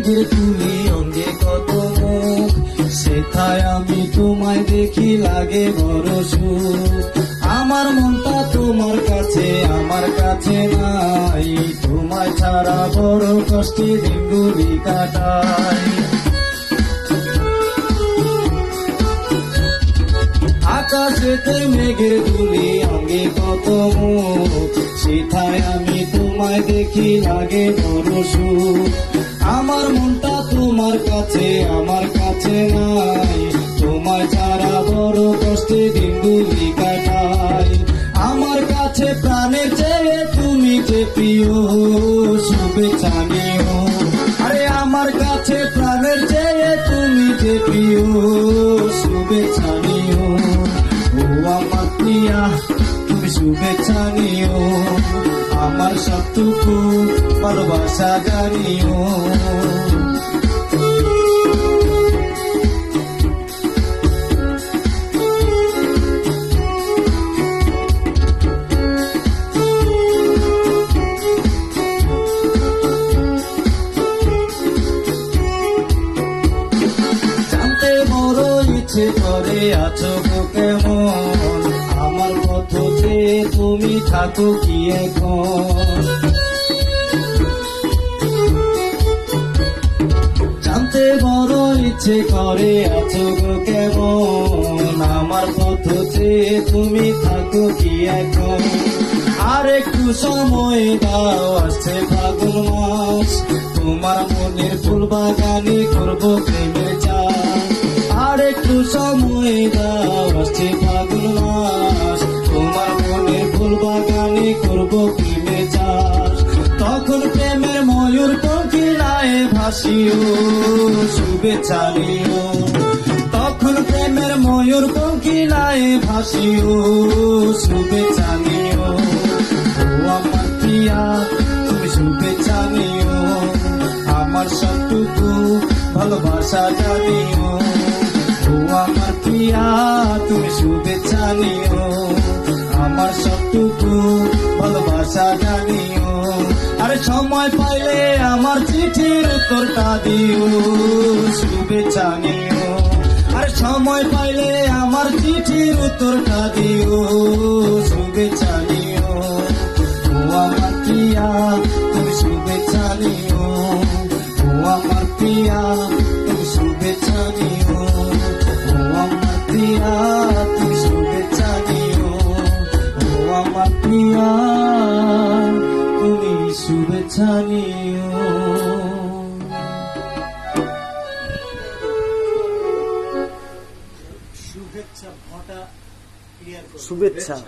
মেঘের তুলি অঙ্গে কত মুখ, সেথায় আমি তোমায় দেখি লাগে বড় সুখ। আমার মনটা তোমার কাছে, আমার কাছে নাই, তোমায় ছাড়া বড় কষ্টে দিনগুলি কাটাই। আকাশেতে মেঘের তুলি অঙ্গে কত মুখ, সেথায় আমি তোমায় দেখি লাগে বড় সুখ। আমার মনটা তোমার কাছে, আমার কাছে নাই, তোমায় ছাড়া বড় কষ্টে দিনগুলি কাটাই। আমার কাছে প্রাণের চেয়ে তুমি যে প্রিয়, শুভেচ্ছা নিও। আরে আমার কাছে প্রাণের চেয়ে তুমি যে প্রিয়, শুভেচ্ছা নিও। ও আমার প্রিয়া, তুমি শুভেচ্ছা নিও, আমার সবটুকু ভালোবাসা জানিও। জানতে বড় ইচ্ছে করে আছো গো কেমন, আমার পথে তুমি থাকো কি এখন। জানতে বড় ইচ্ছে করে আছো গো কেমন, আমার পথে তুমি থাকো কি এখন। আর একটু সময় দাও, আসছে ফাগুন মাস, তোমার মনের ফুল বাগানে করবো প্রেমের চাষ। আর একটু সময় দাও, আসছে ফাগুন মাস, তোমার মনের ফুল বাগানে করবো প্রেমের চাষ। তখন প্রেমের ময়ূর কোকিলায় ভাসিও, শুভেচ্ছা নিও। তখন প্রেমের ময়ূর কোকিলায় ভাসিও, শুভেচ্ছা নিও। ও আমার প্রিয়া, তুমি শুভেচ্ছা নিও, আমার সবটুকু ভালোবাসা জানিও। ও আমার প্রিয়া, তুমি শুভেচ্ছা নিও, আমার সবটুকু ভালোবাসা জানিও। আরে সময় পাইলে আমার চিঠির উত্তরটা দিও, শুভেচ্ছা নিও। আরে সময় পাইলে আমার চিঠির উত্তরটা দিও, শুভেচ্ছা নিও। ও আমার প্রিয়া, তুমি শুভেচ্ছা নিও, ও আমার প্রিয়া, তুমি শুভেচ্ছা নিও। ও আমার প্রিয়া, তুমি শুভেচ্ছা নিও, ও আমার প্রিয়া, তুমি শুভেচ্ছা নিও। শুভেচ্ছা।